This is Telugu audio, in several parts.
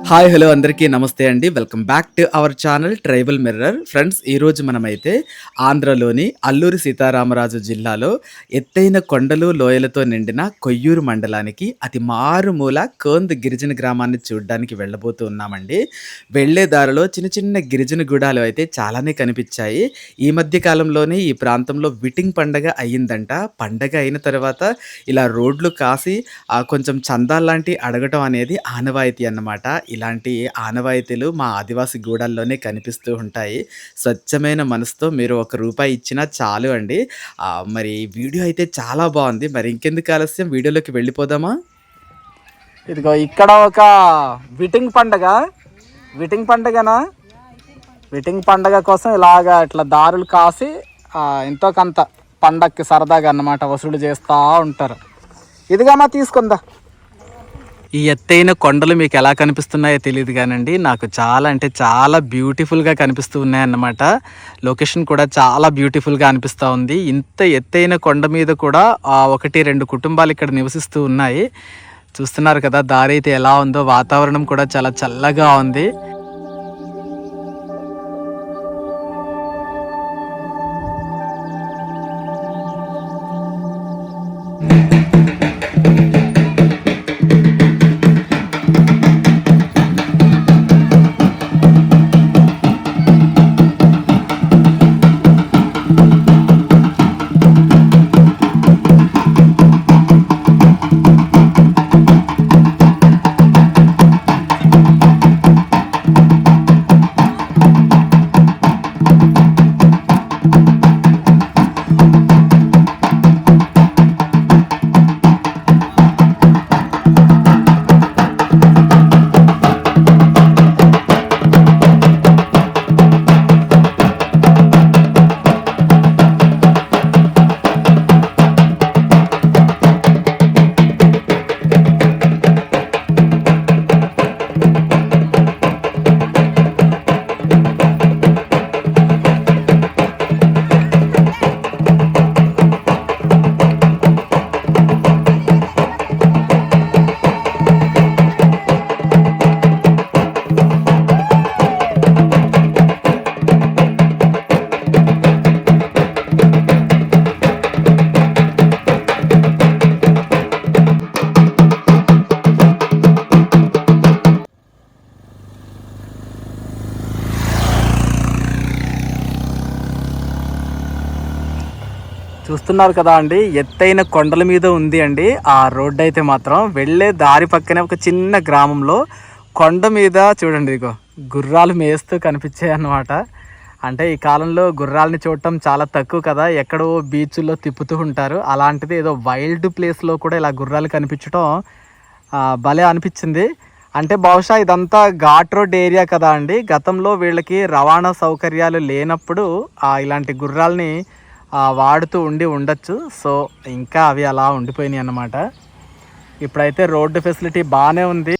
హాయ్ హలో అందరికీ నమస్తే అండి. Welcome back to our channel tribal mirror. Friends ఈరోజు మనమైతే ఆంధ్రలోని అల్లూరి సీతారామరాజు జిల్లాలో ఎత్తైన కొండలు, లోయలతో నిండిన కొయ్యూరు మండలానికి అతి మారుమూల కోంద్ గిరిజన గ్రామాన్ని చూడ్డానికి వెళ్ళబోతూ ఉన్నామండి. వెళ్ళే దారిలో చిన్న చిన్న గిరిజన గూడాలు అయితే చాలానే కనిపిచ్చాయి. ఈ మధ్య కాలంలోనే ఈ ప్రాంతంలో విటింగ్ పండగ అయ్యిందంట. పండగ అయిన తర్వాత ఇలా రోడ్లు కాసి కొంచెం చందాల్లాంటియి అడగటం అనేది ఆనవాయితీ అన్నమాట. ఇలాంటి ఆనవాయితీలు మా ఆదివాసి గూడాల్లోనే కనిపిస్తూ ఉంటాయి. స్వచ్ఛమైన మనసుతో మీరు ఒక రూపాయి ఇచ్చినా చాలు అండి. మరి వీడియో అయితే చాలా బావుంది. మరి ఇంకెందుకు ఆలస్యం వీడియోలోకి వెళ్ళిపోదామా? ఇదిగో ఇక్కడ ఒక విటింగ్ పండగ. విటింగ్ పండగనా? విటింగ్ పండగ కోసం ఇలాగా ఇట్లా దారులు కాసి ఎంతో కొంత పండక్కి సరదాగా అన్నమాట వసూలు చేస్తూ ఉంటారు. ఇదిగామా తీసుకుందా. ఈ ఎత్తైన కొండలు మీకు ఎలా కనిపిస్తున్నాయో తెలియదు కానండి, నాకు చాలా అంటే చాలా బ్యూటిఫుల్గా కనిపిస్తూ ఉన్నాయన్నమాట. లొకేషన్ కూడా చాలా బ్యూటిఫుల్గా అనిపిస్తూ ఉంది. ఇంత ఎత్తైన కొండ మీద కూడా 1-2 కుటుంబాలు ఇక్కడ నివసిస్తూ ఉన్నాయి. చూస్తున్నారు కదా దారి అయితే ఎలా ఉందో. వాతావరణం కూడా చాలా చల్లగా ఉంది. చూస్తున్నారు కదా అండి, ఎత్తైన కొండల మీద ఉంది అండి ఆ రోడ్డు. అయితే మాత్రం వెళ్ళే దారి పక్కనే ఒక చిన్న గ్రామంలో కొండ మీద చూడండి ఇదిగో గుర్రాలు మేస్తూ కనిపించాయి అన్నమాట. అంటే ఈ కాలంలో గుర్రాలని చూడటం చాలా తక్కువ కదా, ఎక్కడో బీచ్ల్లో తిప్పుతూ ఉంటారు. అలాంటిది ఏదో వైల్డ్ ప్లేస్లో కూడా ఇలా గుర్రాలు కనిపించడం భలే అనిపించింది. అంటే బహుశా ఇదంతా ఘాట్ రోడ్ ఏరియా కదా అండి. గతంలో వీళ్ళకి రవాణా సౌకర్యాలు లేనప్పుడు ఇలాంటి గుర్రాలని వాడుతూ ఉండొచ్చు. సో ఇంకా అవి అలా ఉండిపోయినాయి అన్నమాట. ఇప్పుడైతే రోడ్డు ఫెసిలిటీ బాగానే ఉంది.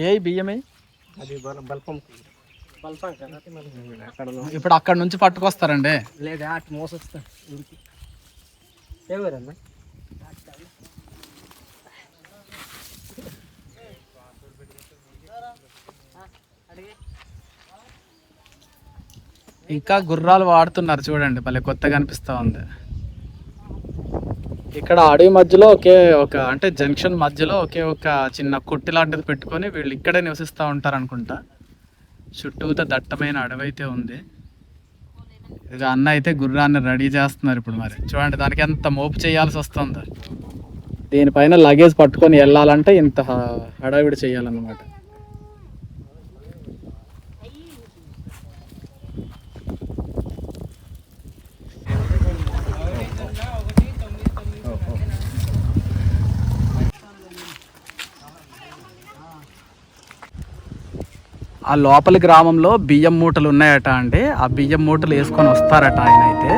ఏ బియ్యమే అది బల్పం. ఇప్పుడు అక్కడ నుంచి పట్టుకొస్తారండి. లేదా అటు మోసొస్తా ఎవరన్నా. ఇంకా గుర్రాలు వాడుతున్నారు చూడండి, భలే కొత్తగా అనిపిస్తూ ఉంది. ఇక్కడ అడవి మధ్యలో అంటే జంక్షన్ మధ్యలో ఒక చిన్న కొట్టి లాంటిది పెట్టుకొని వీళ్ళు ఇక్కడే నివసిస్తూ ఉంటారు అనుకుంటా. చుట్టూతో దట్టమైన అడవి అయితే ఉంది. ఇక అన్న అయితే గుర్రాన్ని రెడీ చేస్తున్నారు ఇప్పుడు. మరి చూడండి దానికి ఎంత మోపు చేయాల్సి వస్తుందో. దీనిపైన లగేజ్ పట్టుకొని వెళ్ళాలంటే ఇంత హడావిడి చేయాలన్నమాట. ఆ లోపలి గ్రామంలో బియ్యం మూటలు ఉన్నాయట అండి. ఆ బియ్యం మూటలు వేసుకొని వస్తారట ఆయన అయితే.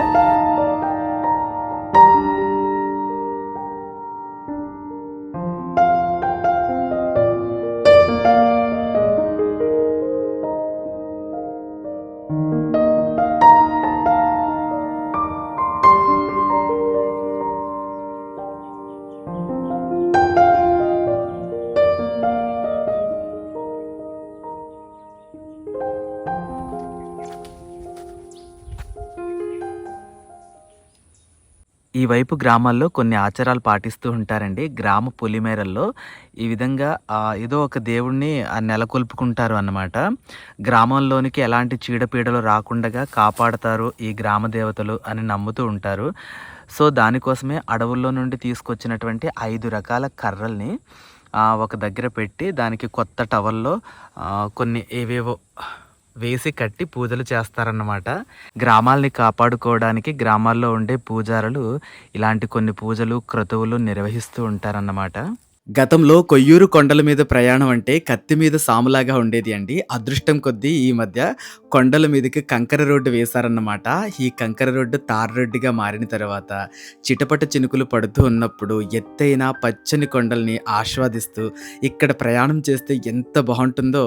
ఈ వైపు గ్రామాల్లో కొన్ని ఆచారాలు పాటిస్తూ ఉంటారండి. గ్రామ పొలిమేరల్లో ఈ విధంగా ఏదో ఒక దేవుడిని నెలకొల్పుకుంటారు అన్నమాట. గ్రామంలోనికి ఎలాంటి చీడపీడలు రాకుండగా కాపాడతారు ఈ గ్రామ దేవతలు అని నమ్ముతూ ఉంటారు. సో, దానికోసమే అడవుల్లో నుండి తీసుకొచ్చినటువంటి 5 రకాల కర్రల్ని ఒక దగ్గర పెట్టి దానికి కొత్త టవల్‌లో కొన్ని ఏవేవో వేసి కట్టి పూజలు చేస్తారన్నమాట. గ్రామాల్ని కాపాడుకోవడానికి గ్రామాల్లో ఉండే పూజారులు ఇలాంటి కొన్ని పూజలు, క్రతువులు నిర్వహిస్తూ ఉంటారన్నమాట. గతంలో కొయ్యూరు కొండల మీద ప్రయాణం అంటే కత్తి మీద సాములాగా ఉండేది అండి. అదృష్టం కొద్దీ ఈ మధ్య కొండల మీదకి కంకర రోడ్డు వేశారన్నమాట. ఈ కంకర రోడ్డు తార్ రోడ్డుగా మారిన తర్వాత చిటపట చినుకులు పడుతూ ఉన్నప్పుడు ఎత్తైన పచ్చని కొండల్ని ఆస్వాదిస్తూ ఇక్కడ ప్రయాణం చేస్తే ఎంత బాగుంటుందో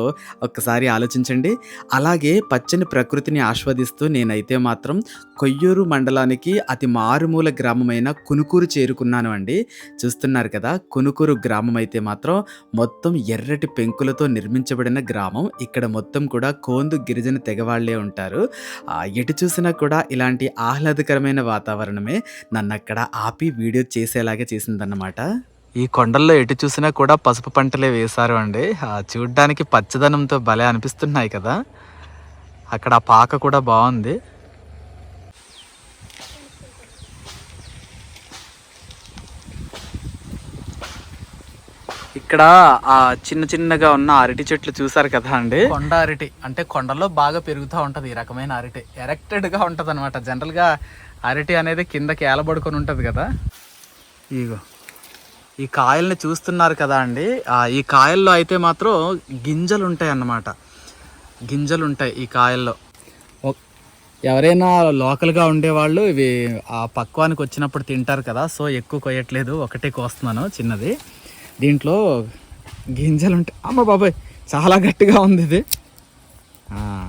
ఒక్కసారి ఆలోచించండి. అలాగే పచ్చని ప్రకృతిని ఆస్వాదిస్తూ నేనైతే మాత్రం కొయ్యూరు మండలానికి అతి మారుమూల గ్రామమైన కునుకూరు చేరుకున్నాను అండి. చూస్తున్నారు కదా, కునుకూరు గ్రామం అయితే మాత్రం మొత్తం ఎర్రటి పెంకులతో నిర్మించబడిన గ్రామం. ఇక్కడ మొత్తం కూడా కోందు గిరిజన తెగవాళ్లే ఉంటారు. ఎటు చూసినా కూడా ఇలాంటి ఆహ్లాదకరమైన వాతావరణమే నన్ను అక్కడ ఆపి వీడియో చేసేలాగా చేసిందన్నమాట. ఈ కొండల్లో ఎటు చూసినా కూడా పసుపు పంటలే వేశారు అండి. చూడ్డానికి పచ్చదనంతో భలే అనిపిస్తున్నాయి కదా. అక్కడ ఆ పాక కూడా బాగుంది. ఇక్కడ ఆ చిన్న చిన్నగా ఉన్న అరటి చెట్లు చూసారు కదా అండి. కొండ అరటి అంటే కొండలో బాగా పెరుగుతూ ఉంటది ఈ రకమైన అరటి. ఎరెక్టెడ్ గా ఉంటది అనమాట. జనరల్ గా అరటి అనేది కిందకి ఏలబడుకొని ఉంటది కదా. ఇగో ఈ కాయల్ని చూస్తున్నారు కదా అండి. ఈ కాయల్లో అయితే మాత్రం గింజలు ఉంటాయి అన్నమాట. గింజలు ఉంటాయి ఈ కాయల్లో. ఎవరైనా లోకల్గా ఉండేవాళ్ళు ఇవి ఆ పక్వానికి వచ్చినప్పుడు తింటారు కదా. సో ఎక్కువ కొయ్యట్లేదు, ఒకటే కోస్తున్నాను చిన్నది. దీంట్లో గింజలు ఉంటాయి. అమ్మ బాబాయ్, చాలా గట్టిగా ఉంది ఇది.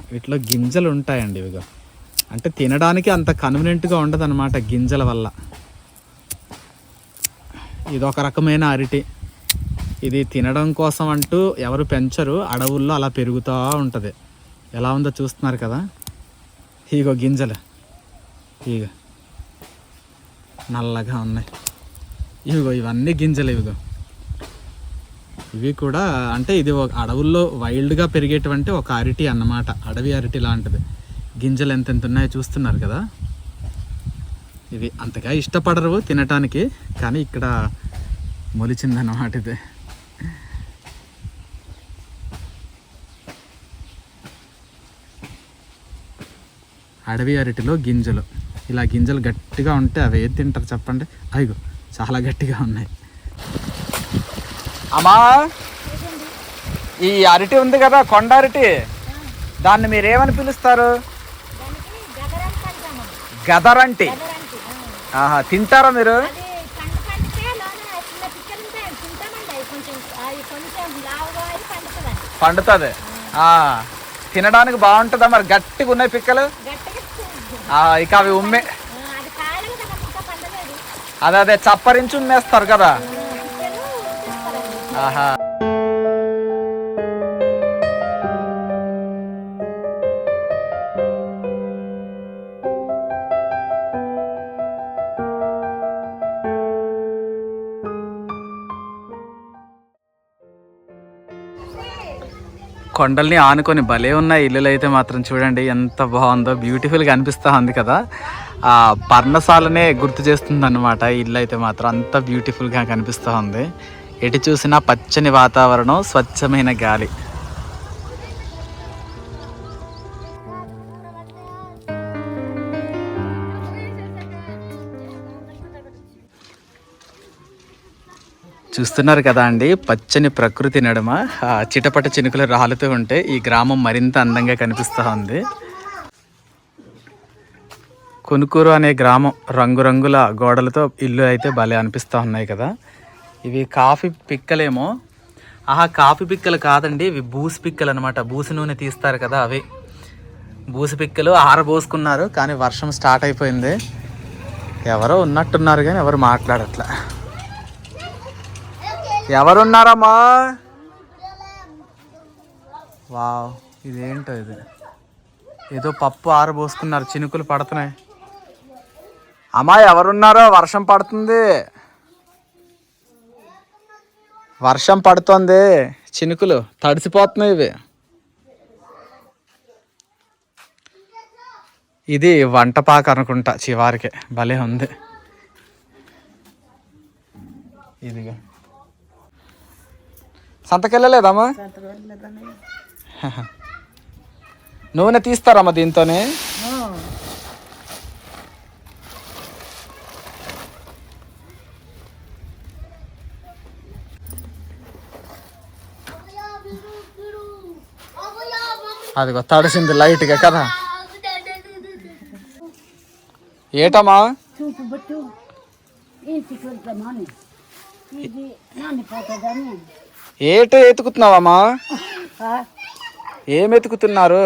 వీటిలో గింజలు ఉంటాయండి. ఇవిగా అంటే తినడానికి అంత కన్వీనియంట్గా ఉండదు అనమాట గింజల వల్ల. ఇది ఒక రకమైన అరటి. ఇది తినడం కోసం అంటూ ఎవరు పెంచరు, అడవుల్లో అలా పెరుగుతూ ఉంటుంది. ఎలా ఉందో చూస్తున్నారు కదా. ఇగో గింజలు, ఇగో నల్లగా ఉన్నాయి. ఇవిగో ఇవన్నీ గింజలు. ఇవి కూడా అంటే ఇది ఒక అడవుల్లో వైల్డ్గా పెరిగేటువంటి ఒక అరటి అన్నమాట. అడవి అరటి లాంటిది. గింజలు ఎంతెంత ఉన్నాయో చూస్తున్నారు కదా. ఇవి అంతగా ఇష్టపడరు తినటానికి, కానీ ఇక్కడ మొలిచిందన్నమాట ఇది. అడవి అరటిలో గింజలు. ఇలా గింజలు గట్టిగా ఉంటే అవి ఏది తింటారు చెప్పండి. అయ్యో చాలా గట్టిగా ఉన్నాయి. అమ్మా, ఈ అరటి ఉంది కదా, కొండ అరటి, దాన్ని మీరేమని పిలుస్తారు? గదరంటి. తింటారా మీరు? పండుతుంది. తినడానికి బాగుంటుందా మరి? గట్టిగా ఉన్నాయి పిక్కలు. ఇక అవి ఉమ్మే అదే చప్పరించి ఉమ్మేస్తారు కదా. ఆహా. కొండల్ని ఆనుకొని భలే ఉన్నాయి ఇల్లులు అయితే మాత్రం. చూడండి ఎంత బాగుందో, బ్యూటిఫుల్గా అనిపిస్తూ ఉంది కదా. పర్ణశాలనే గుర్తు చేస్తుంది అన్నమాట ఇల్లు అయితే మాత్రం. అంత బ్యూటిఫుల్గా కనిపిస్తూ ఉంది. ఎటు చూసినా పచ్చని వాతావరణం, స్వచ్ఛమైన గాలి. చూస్తున్నారు కదా అండి, పచ్చని ప్రకృతి నడుమ చిటపట చినుకులు రాలుతూ ఉంటే ఈ గ్రామం మరింత అందంగా కనిపిస్తూ ఉంది. కునుకూరు అనే గ్రామం రంగురంగుల గోడలతో ఇల్లు అయితే భలే అనిపిస్తూ ఉన్నాయి కదా. ఇవి కాఫీ పిక్కలేమో. కాఫీ పిక్కలు కాదండి, ఇవి బూసి పిక్కలు అనమాట. బూసి నూనె తీస్తారు కదా, అవి బూసి పిక్కలు. ఆరబోసుకున్నారు కానీ వర్షం స్టార్ట్ అయిపోయింది. ఎవరో ఉన్నట్టున్నారు కానీ ఎవరు మాట్లాడట్లా. ఎవరున్నారమ్మా? వావ్, ఇదేంటో ఇది. ఏదో పప్పు ఆరబోసుకున్నారు, చినుకులు పడుతున్నాయి. అమ్మా ఎవరున్నారో? వర్షం పడుతుంది, వర్షం పడుతుంది, చినుకులు తడిసిపోతున్నాయి ఇవి. ఇది వంటపాక అనుకుంటా, చివారికి భలే ఉంది. ఇదిగా సంతకెళ్ళలేదమ్మా? నూనె తీస్తారమ్మా దీంతోనే? అదిగో తడిసింది లైట్గా కదా. ఏటమ్మా? ఏటో ఎతుకుతున్నావమ్మా? ఏం ఎతుకుతున్నారు?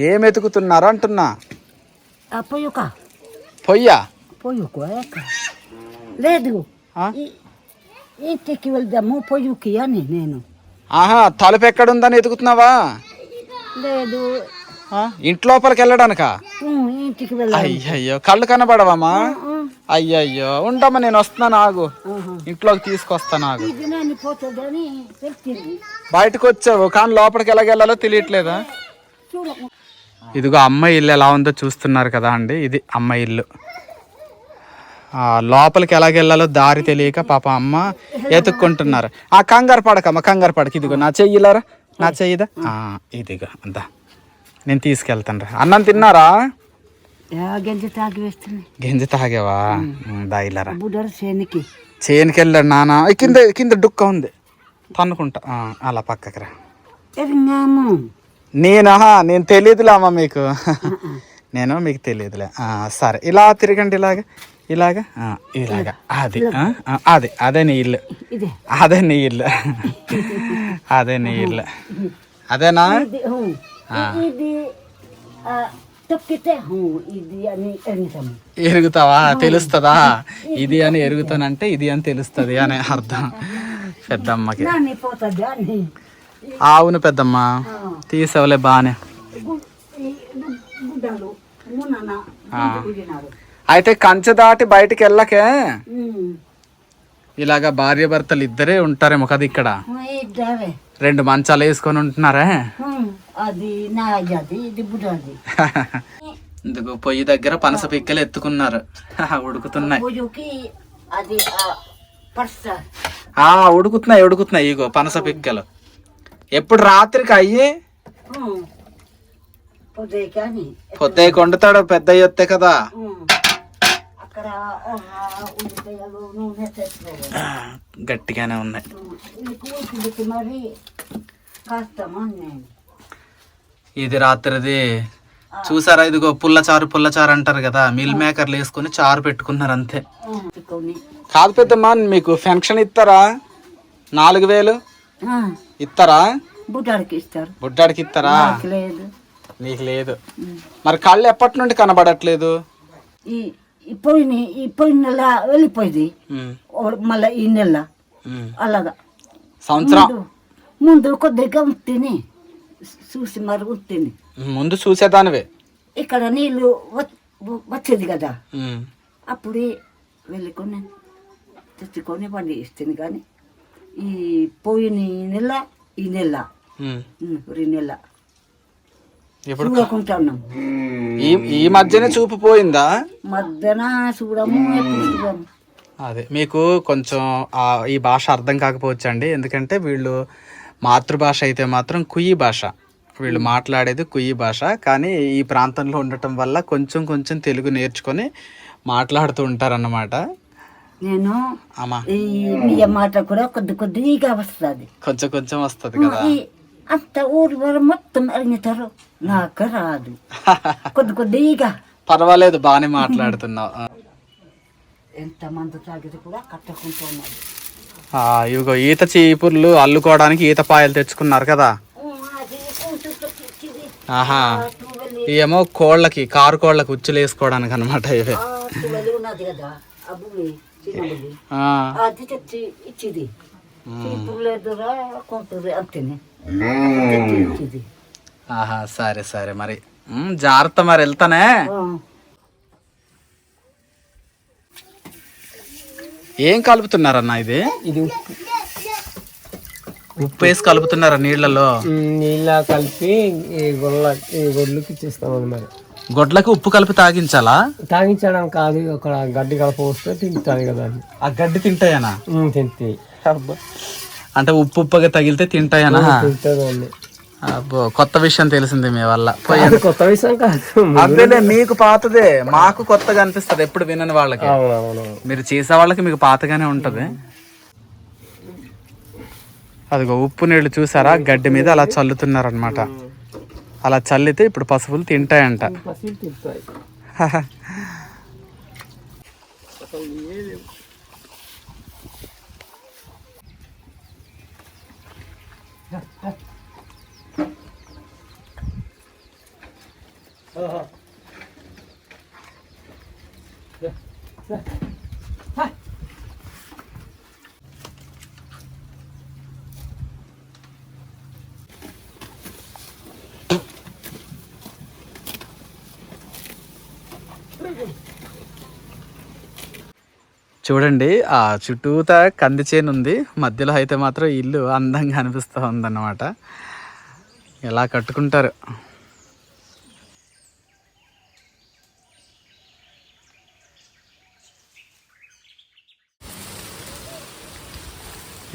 ఏం ఎతుకుతున్నారు అంటున్నా. పొయ్యా? లేదు, ఇంటికి వెళ్దాము పొయ్యికి అని నేను. ఆహా, తలుపు ఎక్కడుందని ఎతుకుతున్నావా? లేదు, ఇంట్లోపలికి వెళ్ళడానికా? ఇంటికి వెళ్ళాలి. అయ్యయ్యో, కళ్ళు కనబడవమ్మా? అయ్యయ్యో, ఉండమ్మా, నేను వస్తున్నాను, ఆగు, ఇంట్లోకి తీసుకొస్తాను, ఆగు. బయటకు వచ్చావు కానీ లోపలికి ఎలాగెళ్ళాలో తెలియట్లేదా? ఇదిగో అమ్మాయి ఇల్లు ఎలా ఉందో చూస్తున్నారు కదా అండి. ఇది అమ్మాయి ఇల్లు. లోపలికి ఎలాగెళ్ళాలో దారి తెలియక పాప అమ్మ ఎతుక్కుంటున్నారు. కంగారు పడకమ్మ, కంగారు పడక. ఇదిగో నా చెయ్యిలారా, నా చెయ్యిదా? ఇదిగో అంతా నేను తీసుకెళ్తాను రా. అన్నం తిన్నారా? గంజి తాగేవా? దాయిలారా. చేనికి వెళ్ళాడు నాన్న. కింద కింద డుక్క ఉంది, తన్నుకుంటా. అలా పక్కకి రా. నేను తెలియదులే అమ్మ మీకు. నేను మీకు తెలియదులే. సరే, ఇలా తిరగండి, ఇలాగా ఇలాగా ఇలాగా. అది అదే అదే నీ ఇల్లు, అదే నీ ఇల్లు, అదే నీ ఇల్లు. అదేనా? ఎరుగుతావా? తెలుస్తుందా? ఇది అని ఎరుగుతానంటే ఇది అని తెలుస్తుంది అని అర్థం పెద్దమ్మకి. అవును పెద్దమ్మ, తీసవలే బానే. అయితే కంచె దాటి బయటికి వెళ్ళకే ఇలాగా భార్య భర్తలు ఇద్దరే ఉంటారేమో కదా ఇక్కడ. 2 మంచాలు వేసుకొని ఉంటున్నారే. ఇందుకు పొయ్యి దగ్గర పనస పిక్కలు ఎత్తుకున్నారు, ఉడుకుతున్నాయి. ఉడుకుతున్నాయి ఇగో పనస పిక్కలు. ఎప్పుడు రాత్రికి అయ్యి పొద్దుకి వండుతాడు, పెద్ద ఎత్తే కదా. గట్టిగానే ఉన్నాయి. ఇది రాత్రిది చూసారా? ఇదిగో పుల్లచారు అంటారు కదా, మిల్ మేకర్లు వేసుకుని చారు పెట్టుకున్నారు అంతే. కాదు పెద్దమ్మా, మీకు పెన్షన్ ఇస్తారా? 4000 ఇస్తారా? బుడ్డాడికి ఇస్తారా? నీకు లేదు. మరి కళ్ళు ఎప్పటి నుండి కనబడట్లేదు? పోయిన నెల వెళ్ళిపోయింది, మళ్ళీ ఈ నెల అలాగా. సంవత్సరం ముందు కొద్దిగా ఉంటుంది, చూసి మరి ఉంటుంది. ముందు చూసేదానివే. ఇక్కడ నీళ్ళు వచ్చేది కదా, అప్పుడు వెళ్ళుకొని తెచ్చుకొని పండి ఇస్తుంది. కానీ ఈ పోయిన నెల ఈ నెల 2 నెలల చూడకుంటున్నాం. ఈ మధ్యనే చూపు పోయిందా? మధ్యన చూడము, ఎప్పుడు చూడము. అదే మీకు కొంచెం ఈ భాష అర్థం కాకపోవచ్చు అండి, ఎందుకంటే వీళ్ళు మాతృభాష అయితే మాత్రం కుయి భాష, వీళ్ళు మాట్లాడేది కుయి భాష. కానీ ఈ ప్రాంతంలో ఉండటం వల్ల కొంచెం కొంచెం తెలుగు నేర్చుకొని మాట్లాడుతూ ఉంటారన్నమాట. నేను మీ మాట కూడా కొద్దిగా వస్తుంది, కొంచెం కొంచెం వస్తుంది కదా. అంత ఊరి వారు మొత్తం అడిగితారు, నాకు రాదు. కొద్దిగా పర్వాలేదు, బాగానే మాట్లాడుతున్నావు. ఎంత మంది తాగితే కూడా కట్టుకుంటున్నారు. ఇవిగో ఈత చీపుర్లు అల్లుకోవడానికి ఈత పాయలు తెచ్చుకున్నారు కదా. ఆహా, ఏమో కోళ్ళకి, కారు కోళ్ళకి ఉచ్చులు వేసుకోవడానికి అనమాట. ఇవే అది తెచ్చి ఇచ్చింది. ఆహా, సరే సరే, మరి జాగ్రత్త, మరి వెళ్తానే. ఏం కలుపుతున్నారన్న ఇది? ఇది ఉప్పు వేసి కలుపుతున్నారా నీళ్ళలో? నీళ్ళ కలిపి ఈ గొడ్లకి ఇచ్చేస్తాం అన్నమాట. గొడ్లకు ఉప్పు కలిపి తాగించాలా? తాగించడం కాదు, ఒక గడ్డి కలప వస్తే తింటాయి కదా అని. ఆ గడ్డి తింటాయనా? తింటాయి. అంటే ఉప్పు ఉప్పుగా తగిలితే తింటాయనా? తింటుంది. అబ్బో, కొత్త విషయం తెలిసింది మీ వల్ల. కొత్త విషయం కాదు, అదేలే, మీకు పాతదే, మాకు కొత్తగా అనిపిస్తుంది ఎప్పుడు వినని వాళ్ళకి. మీరు చేసే వాళ్ళకి మీకు పాతగానే ఉంటది. అదిగో ఉప్పు నీళ్లు చూసారా, గడ్డి మీద అలా చల్లుతున్నారనమాట. అలా చల్లితే ఇప్పుడు పశువులు తింటాయంట. తింటాయి. చూడండి, ఆ చుట్టూతా కంది చేను ఉంది, మధ్యలో అయితే మాత్రం ఇల్లు అందంగా అనిపిస్తూ ఉందన్నమాట. ఎలా కట్టుకుంటారు.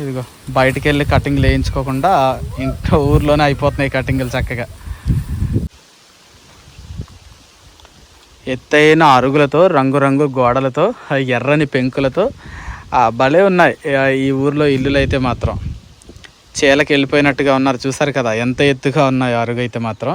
ఇదిగో బయటికి వెళ్ళి కటింగ్లు వేయించుకోకుండా ఇంట్లో ఊర్లోనే అయిపోతున్నాయి కటింగ్లు చక్కగా. ఎత్తైన అరుగులతో, రంగురంగు గోడలతో, ఎర్రని పెంకులతో భలే ఉన్నాయి ఈ ఊర్లో ఇల్లులు అయితే మాత్రం. చేలకి వెళ్ళిపోయినట్టుగా ఉన్నారు, చూసారు కదా ఎంత ఎత్తుగా ఉన్నాయి అరుగు అయితే మాత్రం.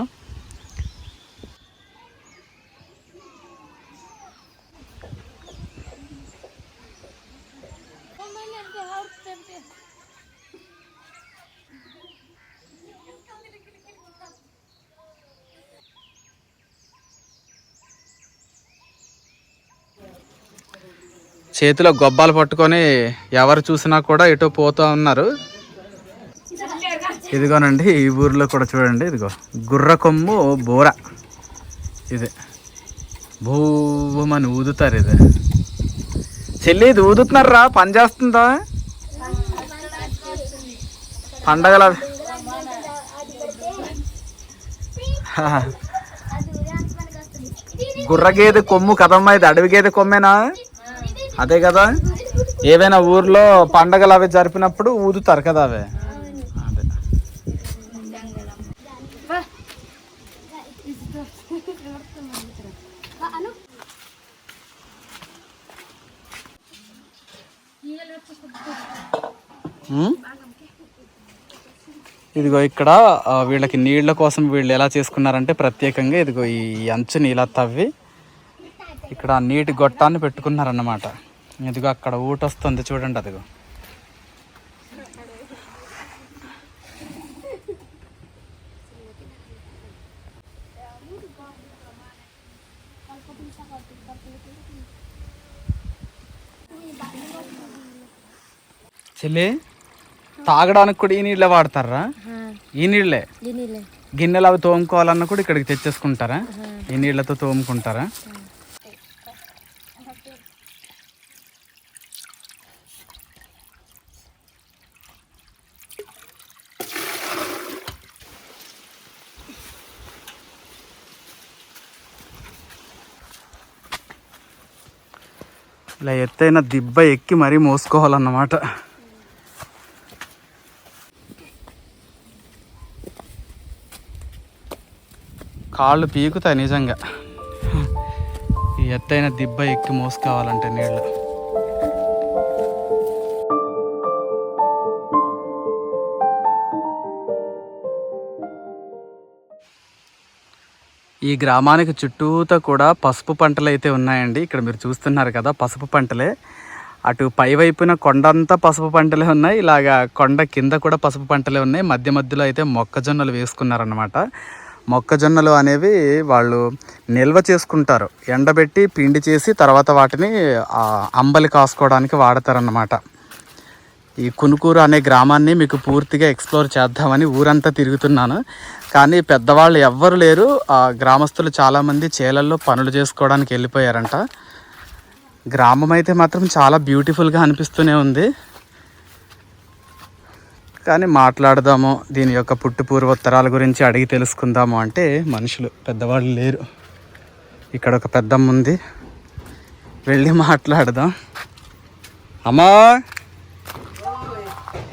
చేతిలో గొబ్బాలు పట్టుకొని ఎవరు చూసినా కూడా ఎటో పోతూ ఉన్నారు. ఇదిగోనండి, ఈ ఊర్లో కూడా చూడండి, ఇదిగో గుర్ర కొమ్ము బోర, ఇది భూమని ఊదుతారు. ఇది చెల్లి, ఇది ఊదుతున్నారా? పని చేస్తుందా? పండగల గుర్ర గేదె కొమ్ము కదమ్మా, ఇది అడవి గేదె కొమ్మేనా? అదే కదా, ఏవైనా ఊర్లో పండగలు అవి జరిపినప్పుడు ఊదుతారు కదా అవి. అదే ఇదిగో ఇక్కడ వీళ్ళకి నీళ్ళ కోసం వీళ్ళు ఎలా చేసుకున్నారంటే ప్రత్యేకంగా ఇదిగో ఈ అంచుని ఇలా తవ్వి ఇక్కడ నీటి గొట్టాన్ని పెట్టుకున్నారన్నమాట. ఇదిగో అక్కడ ఊట వస్తుంది చూడండి, అదిగో. చెల్లి, తాగడానికి కూడా ఈ నీళ్ళే వాడతారా? ఈ నీళ్ళే. గిన్నెలు అవి తోముకోవాలన్నా కూడా ఇక్కడికి తెచ్చేసుకుంటారా? ఈ నీళ్ళతో తోముకుంటారా? ఇలా ఎత్తైన దిబ్బ ఎక్కి మరీ మోసుకోవాలన్నమాట. కాళ్ళు పీకుతాయి నిజంగా ఈ ఎత్తైన దిబ్బ ఎక్కి మోసుకోవాలంటే నీళ్ళు. ఈ గ్రామానికి చుట్టూతా కూడా పసుపు పంటలు అయితే ఉన్నాయండి. ఇక్కడ మీరు చూస్తున్నారు కదా, పసుపు పంటలే. అటు పై వైపున కొండ అంతా పసుపు పంటలే ఉన్నాయి, ఇలాగా కొండ కింద కూడా పసుపు పంటలే ఉన్నాయి. మధ్య మధ్యలో అయితే మొక్కజొన్నలు వేసుకున్నారన్నమాట. మొక్కజొన్నలు అనేవి వాళ్ళు నిల్వ చేసుకుంటారు, ఎండబెట్టి పిండి చేసి తర్వాత వాటిని అంబలి కాసుకోవడానికి వాడతారన్నమాట. ఈ కునుకూరు అనే గ్రామాన్ని మీకు పూర్తిగా ఎక్స్ప్లోర్ చేద్దామని ఊరంతా తిరుగుతున్నాను, కానీ పెద్దవాళ్ళు ఎవ్వరు లేరు. గ్రామస్తులు చాలామంది చేలల్లో పనులు చేసుకోవడానికి వెళ్ళిపోయారంట. గ్రామం అయితే మాత్రం చాలా బ్యూటిఫుల్గా అనిపిస్తూనే ఉంది. కానీ మాట్లాడదాము, దీని యొక్క పుట్టు పూర్వోత్తరాల గురించి అడిగి తెలుసుకుందాము అంటే మనుషులు పెద్దవాళ్ళు లేరు. ఇక్కడ ఒక పెద్దమ్మ ఉంది, వెళ్ళి మాట్లాడదాం. అమ్మా,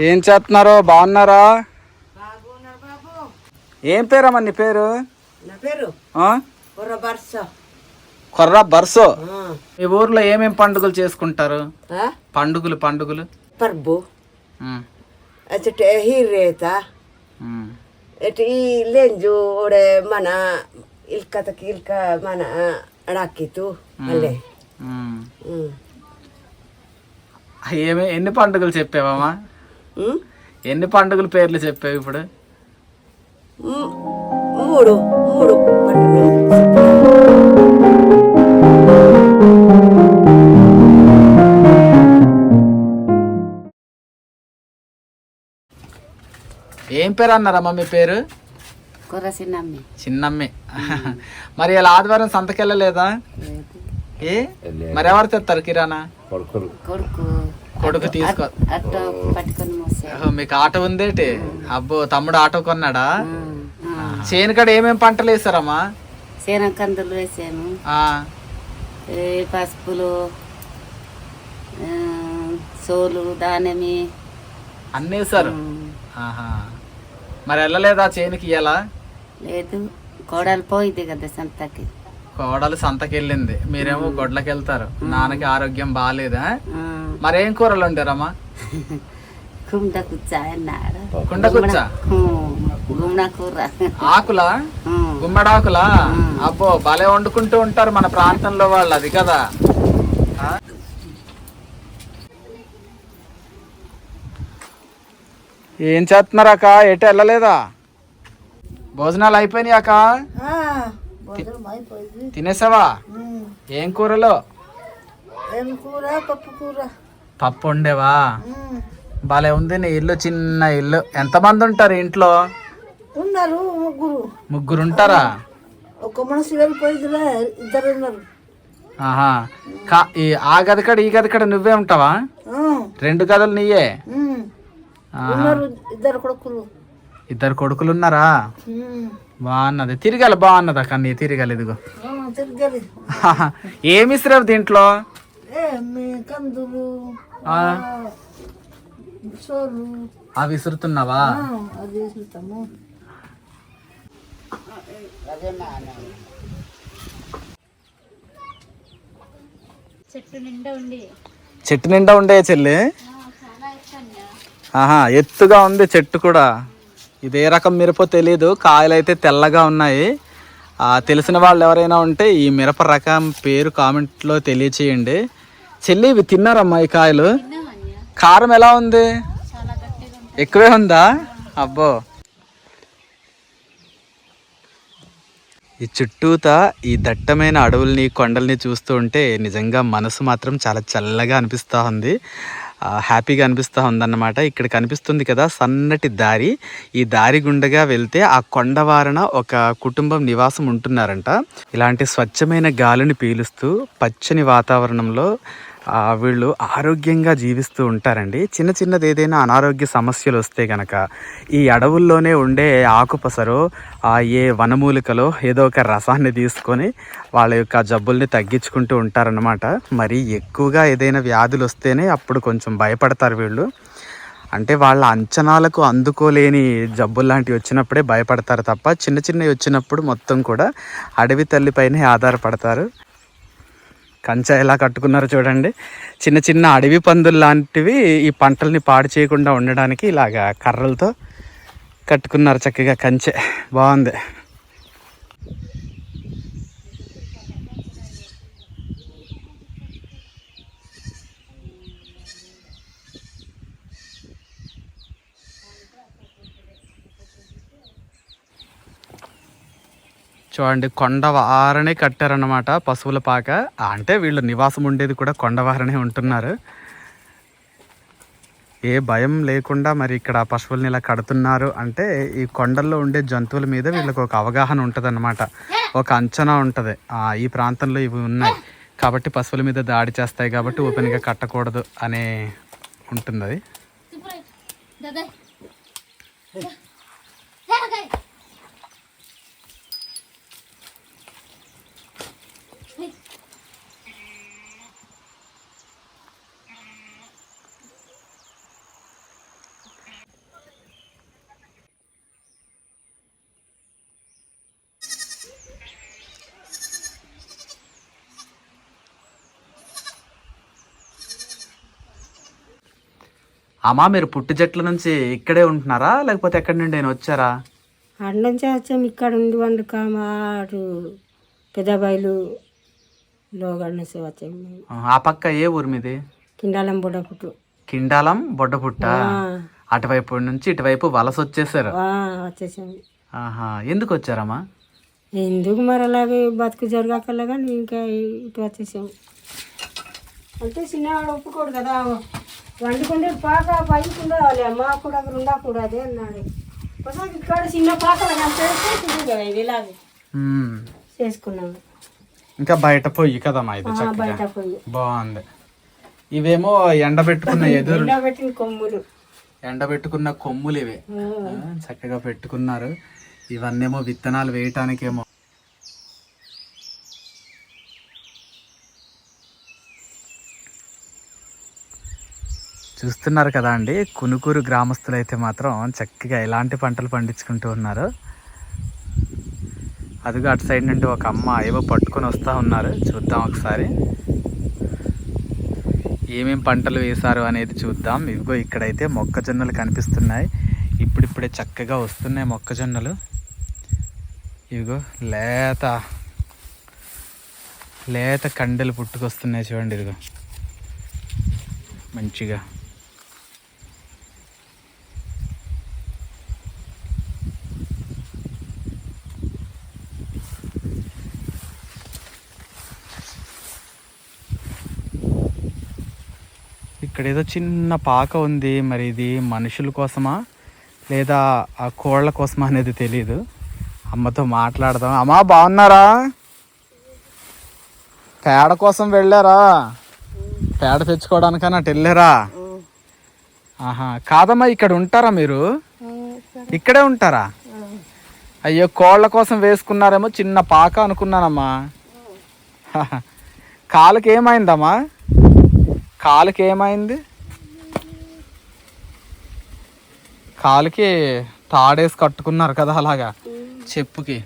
ఏం చేస్తున్నారో? బాగున్నారా? ఏం పేరమ్మా నీ పేరు? కొర్ర బర్సో. మీ ఊర్లో ఏమేం పండుగలు చేసుకుంటారు? పండుగలు పర్బు అచ్చట హీరేత ఎటు ఈ లెంజు ఓడే మన ఇల్కతకి ఇల్క మన అడాకితు మళ్ళీ ఎన్ని పండుగలు చెప్పావమ్మా? ఎన్ని పండుగల పేర్లు చెప్పావు ఇప్పుడు? మూడు మూడు పండుగలు. ఏం పేరు అన్నారమ్మా మీ పేరు? చిన్నమ్మి. మరి ఇలా ఆదివారం సంతకెళ్ళలేదా? ఏ మరి ఎవరు తెస్తారు కిరాణా? కొడుకు తీసుకో. మీకు ఆటో ఉందేటి? అబ్బో, తమ్ముడు ఆటో కొన్నాడా? చేనుకాడ ఏమేం పంటలు వేసారమ్మా? కందులు వేసాను, పసుపులు, సోలు, దానమి అన్నీ వేసారు. మరి వెళ్ళలేదా చేనుకి? ఇయ్యాలా? లేదు, కోడలు పోయింది కదా సంతకి. కోడలు సంతకి వెళ్ళింది, మీరేమో గొడ్లకి వెళ్తారు. నాన్నకి ఆరోగ్యం బాగాలేదా? మరేం కూరలు వండారమ్మా? కుండ కుచ్చా అన్నాడు. కుండ కుచ్చా? గుమ్మడ కూర. ఆకులా? గుమ్మడాకులా? అబ్బో, భలే వండుకుంటూ ఉంటారు మన ప్రాంతంలో వాళ్ళు, అది కదా. ఏం చేస్తున్నారాక? ఎటు వెళ్ళలేదా? భోజనాలు అయిపోయినాయాక? తినేసావా? ఏం కూరలో? పప్పు వండేవా? భలే ఉంది నీ ఇల్లు, చిన్న ఇల్లు. ఎంతమంది ఉంటారు ఇంట్లో? ఉన్నారు ముగ్గురు ఉంటారా? ఒక మనిషి వెళ్ళిపోయిందిలే, ఇద్దరు ఉన్నారు. ఆ గదికడ ఈ గదికడ నువ్వే ఉంటావా? 2 గదులు నీయే? ఇద్దరు కొడుకులు. ఇద్దరు కొడుకులు ఉన్నారా? బాగున్నది. తిరగాలి. బాగున్నదా కన్నీ? తిరగాలి. ఇదిగో ఏమి ఇస్తారు దీంట్లో? కందులు, అవి విసురుతున్నావా? అది వేసుకుంటాము. చెట్టు నిండా ఉండే చెల్లి. ఎత్తుగా ఉంది చెట్టు కూడా. ఇదే రకం మిరప తెలీదు, కాయలు అయితే తెల్లగా ఉన్నాయి. తెలిసిన వాళ్ళు ఎవరైనా ఉంటే ఈ మిరప రకం పేరు కామెంట్లో తెలియచేయండి. చెల్లి, ఇవి తిన్నారమ్మా ఈ కాయలు? కారం ఎలా ఉంది? ఎక్కువే ఉందా? అబ్బో, ఈ చుట్టూతా ఈ దట్టమైన అడవుల్ని, కొండల్ని చూస్తూ ఉంటే నిజంగా మనసు మాత్రం చాలా చల్లగా అనిపిస్తూ ఉంది, హ్యాపీగా అనిపిస్తూ ఉందన్నమాట. ఇక్కడ కనిపిస్తుంది కదా సన్నటి దారి. ఈ దారి గుండగా వెళ్తే ఆ కొండవారన ఒక కుటుంబం నివాసం ఉంటున్నారంట. ఇలాంటి స్వచ్ఛమైన గాలిని పీలుస్తూ పచ్చని వాతావరణంలో వీళ్ళు ఆరోగ్యంగా జీవిస్తూ ఉంటారండి. చిన్న చిన్నది ఏదైనా అనారోగ్య సమస్యలు వస్తే కనుక ఈ అడవుల్లోనే ఉండే ఆకుపసరో ఏ వనమూలికలో ఏదో ఒక రసాన్ని తీసుకొని వాళ్ళ యొక్క జబ్బుల్ని తగ్గించుకుంటూ ఉంటారన్నమాట. మరి ఎక్కువగా ఏదైనా వ్యాధులు వస్తేనే అప్పుడు కొంచెం భయపడతారు వీళ్ళు. అంటే వాళ్ళ అంచనాలకు అందుకోలేని జబ్బులు లాంటివి వచ్చినప్పుడే భయపడతారు తప్ప చిన్న చిన్నవి వచ్చినప్పుడు మొత్తం కూడా అడవి తల్లిపైనే ఆధారపడతారు. కంచె ఎలా కట్టుకున్నారో చూడండి. చిన్న చిన్న అడవి పందులు లాంటివి ఈ పంటల్ని పాడు చేయకుండా ఉండడానికి ఇలాగా కర్రలతో కట్టుకున్నారు చక్కగా కంచె. బాగుంది. చూడండి, కొండవారనే కట్టారన్నమాట పశువుల పాక. అంటే వీళ్ళు నివాసం ఉండేది కూడా కొండవారనే ఉంటున్నారు. ఏ భయం లేకుండా మరి ఇక్కడ పశువుల్ని ఇలా కడుతున్నారు అంటే ఈ కొండల్లో ఉండే జంతువుల మీద వీళ్ళకి ఒక అవగాహన ఉంటుంది అన్నమాట, ఒక అంచనా ఉంటుంది. ఈ ప్రాంతంలో ఇవి ఉన్నాయి కాబట్టి పశువుల మీద దాడి చేస్తాయి కాబట్టి ఓపెన్గా కట్టకూడదు అనే ఉంటుంది అది. అమ్మా మీరు పుట్టి చెట్ల నుంచి ఇక్కడే ఉంటున్నారా లేకపోతే ఎక్కడి నుండి నేను వచ్చారా? అటు నుంచి వచ్చాము, ఇక్కడ ఉండి వండుక మాటు పెద్ద బయలు లోగడ నుంచి వచ్చాము మేము. ఆ పక్క ఏ ఊరు మీది? కిండాలం బుడపుట్టు. కిండాలం బొడ్డపుట్ట. అటువైపు నుంచి ఇటువైపు వలస వచ్చేసారు. వచ్చేసాము. ఆహా, ఎందుకు వచ్చారమ్మా? ఎందుకు మరి అలాగే బతుకు జరగాకల్లా కానీ ఇంకా ఇటు వచ్చేసాము. అంటే చిన్నవాడు ఒప్పుకోడు కదా, వండుకుంటే పాక పైకి ఉండాలి, అమ్మ కూడా అక్కడ ఉండకూడదు అన్నాడు. ఒకసారి ఇక్కడ చిన్న పాకలు ఇలాగే చేసుకున్నాము. ఇంకా బయట పొయ్యి కదమ్మా ఇది, బయట పోయి బాగుంది. ఇవేమో ఎండబెట్టుకున్న ఎదురు పెట్టిన కొమ్ములు, ఎండబెట్టుకున్న కొమ్ములు ఇవే చక్కగా పెట్టుకున్నారు. ఇవన్నేమో విత్తనాలు వేయటానికేమో. చూస్తున్నారు కదా అండి, కునుకూరు గ్రామస్తులు అయితే మాత్రం చక్కగా ఎలాంటి పంటలు పండించుకుంటూ ఉన్నారు. అదిగో అటు సైడ్ నుండి ఒక అమ్మ ఏవో పట్టుకొని వస్తూ ఉన్నారు. చూద్దాం ఒకసారి ఏమేం పంటలు వేశారు అనేది చూద్దాం. ఇదిగో ఇక్కడైతే మొక్కజొన్నలు కనిపిస్తున్నాయి. ఇప్పుడిప్పుడే చక్కగా వస్తున్నాయి మొక్కజొన్నలు. ఇదిగో లేత లేత కండెలు పుట్టుకొస్తున్నాయి చూడండి. ఇదిగో మంచిగా. ఇక్కడ ఏదో చిన్న పాక ఉంది. మరి ఇది మనుషుల కోసమా లేదా ఆ కోళ్ళ కోసమా అనేది తెలీదు. అమ్మతో మాట్లాడదాం. అమ్మా బాగున్నారా? పేడ కోసం వెళ్ళారా? పేడ తెచ్చుకోవడానికన్నా అటు వెళ్ళారా? ఆహా, కాదమ్మా ఇక్కడ ఉంటారా మీరు? ఇక్కడే ఉంటారా? అయ్యో, కోళ్ళ కోసం వేసుకున్నారేమో చిన్న పాక అనుకున్నానమ్మా. కాలుకి ఏమైందమ్మా? కాలుకి ఏమైంది? కాలుకి తాడేసి కట్టుకున్నారు కదా అలాగా చెప్పుకి.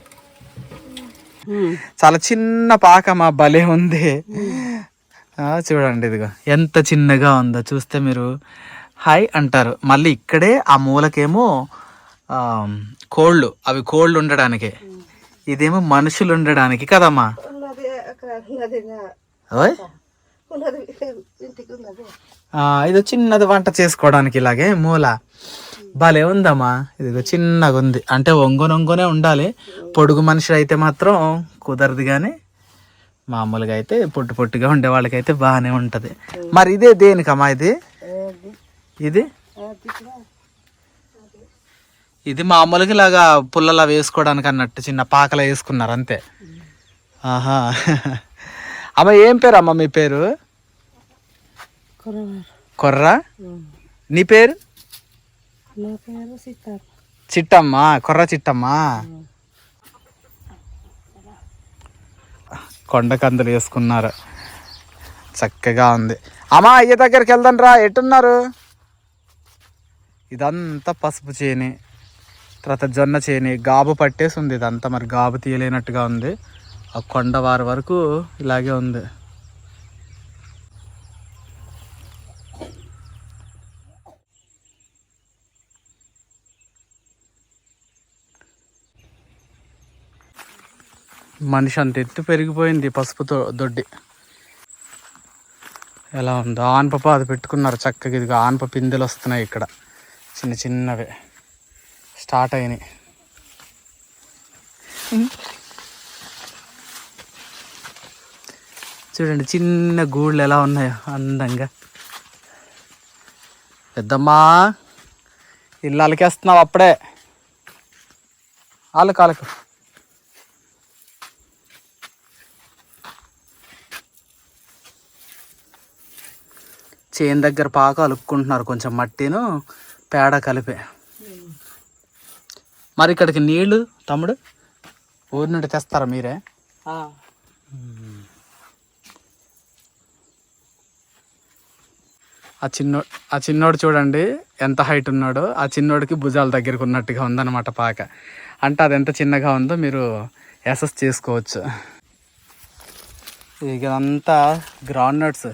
చాలా చిన్న పాకమా, భలే ఉంది. చూడండి ఇదిగో ఎంత చిన్నగా ఉందో. చూస్తే మీరు హాయ్ అంటారు. మళ్ళీ ఇక్కడే ఆ మూలకేమో కోళ్ళు, అవి కోళ్ళు ఉండడానికి, ఇదేమో మనుషులు ఉండడానికి కదమ్మా. ఓయ్, ఇది చిన్నది వంట చేసుకోవడానికి ఇలాగే మూల. భలే ఉందమ్మా. ఇదిగో చిన్నగా ఉంది. అంటే ఒంగొనే ఉండాలి. పొడుగు మనిషి అయితే మాత్రం కుదరదు, కానీ మామూలుగా అయితే పొట్టిగా ఉండే వాళ్ళకైతే బాగానే ఉంటుంది. మరి ఇదే దేనికమ్మా? ఇది ఇది మామూలుగా ఇలాగా పుల్లలా వేసుకోవడానికి అన్నట్టు చిన్న పాకలా వేసుకున్నారు అంతే. ఆహా, అమ్మ ఏం పేరు అమ్మ మీ పేరు? కొర్రా. నీ పేరు? చిట్టమ్మ. కొర్ర చిట్టమ్మ. కొండకందులు వేసుకున్నారు, చక్కగా ఉంది. అమ్మా అయ్య దగ్గరికి వెళ్దాం రా. ఎట్టున్నారు? ఇదంతా పసుపు చేని, తర్వాత జొన్న చేని, గాబు పట్టేసి ఉంది ఇదంతా. మరి గాబు తీయలేనట్టుగా ఉంది. ఆ కొండవారి వరకు ఇలాగే ఉంది. మనిషి అంత ఎత్తు పెరిగిపోయింది పసుపుతో దొడ్డి. ఎలా ఉందో. ఆనప అది పెట్టుకున్నారు చక్కగా. ఇదిగా ఆనప పిందెలు వస్తున్నాయి ఇక్కడ, చిన్న చిన్నవి స్టార్ట్ అయినాయి. చూడండి చిన్న గూళ్ళు ఎలా ఉన్నాయో అందంగా. పెద్దమ్మా ఇల్లు అలకేస్తున్నావు అప్పుడే. అలకు చేను దగ్గర పాక అలుక్కుంటున్నారు, కొంచెం మట్టిను పేడ కలిపి. మరి ఇక్కడికి నీళ్లు తమ్ముడు ఊరి నుండి తెస్తారా మీరే? ఆ చిన్నోడు చూడండి ఎంత హైట్ ఉన్నాడో, ఆ చిన్నోడికి భుజాల దగ్గరికి ఉన్నట్టుగా ఉందన్నమాట పాక. అంటే అది ఎంత చిన్నగా ఉందో మీరు అసెస్ చేసుకోవచ్చు. ఇదంతా గ్రౌండ్ నట్స్,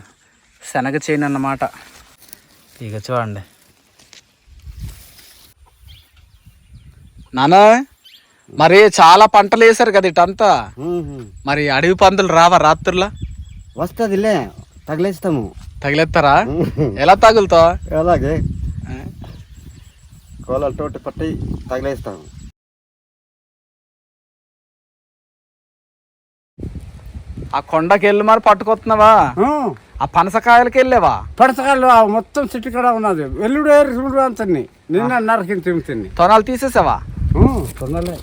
శనగ చేను అన్నమాట. ఇక చూడండి నాన్న, మరి చాలా పంటలు వేసారు కదా ఇటంతా, మరి అడవి పందులు రావా రాత్రుల్లో? వస్తుందిలే, తగిలేస్తాము. తగిలేస్తారా? ఎలా తగులుతావు? అలాగే కోళ్ళతోటి పట్టి తగిలేస్తాము. ఆ కొండకి వెళ్ళి మరి పట్టుకొస్తున్నావా? ఆ పనసకాయలకి వెళ్ళావా? పడసకాయలు మొత్తం చెట్టు కూడా ఉన్నది. వెల్లుడు ఏరుడు అంతని నిన్న నరకింది తింటుంది. తొనాలు తీసేసావా? తొందరలే.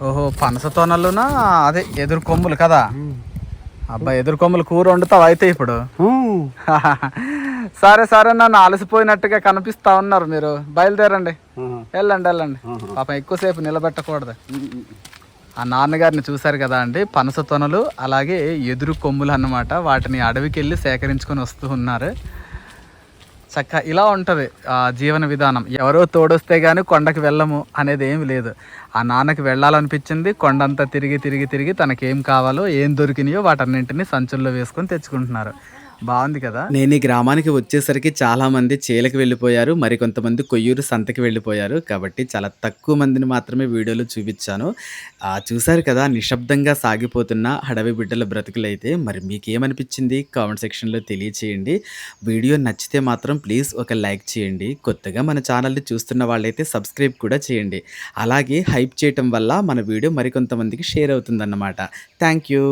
ఓహో, పనస తొనలునా అదే ఎదురు కొమ్ములు కదా. అబ్బా, ఎదురు కొమ్ములు కూర వండుతావు అయితే ఇప్పుడు. సరే సరే, నన్ను అలసిపోయినట్టుగా కనిపిస్తా ఉన్నారు మీరు. బయలుదేరండి, వెళ్ళండి వెళ్ళండి. పాపం ఎక్కువసేపు నిలబెట్టకూడదు. ఆ నాన్నగారిని చూశారు కదా అండి, పనస తొనలు అలాగే ఎదురు కొమ్ములు అన్నమాట. వాటిని అడవికి వెళ్ళి సేకరించుకొని వస్తూ ఉన్నారు. చక్కగా ఇలా ఉంటుంది ఆ జీవన విధానం. ఎవరో తోడొస్తే కానీ కొండకి వెళ్ళము అనేది ఏమి లేదు. ఆ నాన్నకి వెళ్ళాలనిపించింది, కొండంతా తిరిగి తిరిగి తిరిగి తనకేం కావాలో ఏం దొరికినాయో వాటన్నింటినీ సంచుల్లో వేసుకొని తెచ్చుకుంటున్నారు. బాగుంది కదా. నేను ఈ గ్రామానికి వచ్చేసరికి చాలామంది చేలకు వెళ్ళిపోయారు, మరికొంతమంది కొయ్యూరు సంతకి వెళ్ళిపోయారు. కాబట్టి చాలా తక్కువ మందిని మాత్రమే వీడియోలో చూపించాను. చూశారు కదా నిశ్శబ్దంగా సాగిపోతున్న అడవి బిడ్డల బ్రతుకులైతే. మరి మీకేమనిపించింది కామెంట్ సెక్షన్లో తెలియచేయండి. వీడియో నచ్చితే మాత్రం ప్లీజ్ ఒక లైక్ చేయండి. కొత్తగా మన ఛానల్ని చూస్తున్న వాళ్ళైతే సబ్స్క్రైబ్ కూడా చేయండి. అలాగే హైప్ చేయటం వల్ల మన వీడియో మరికొంతమందికి షేర్ అవుతుందన్నమాట. Thank you.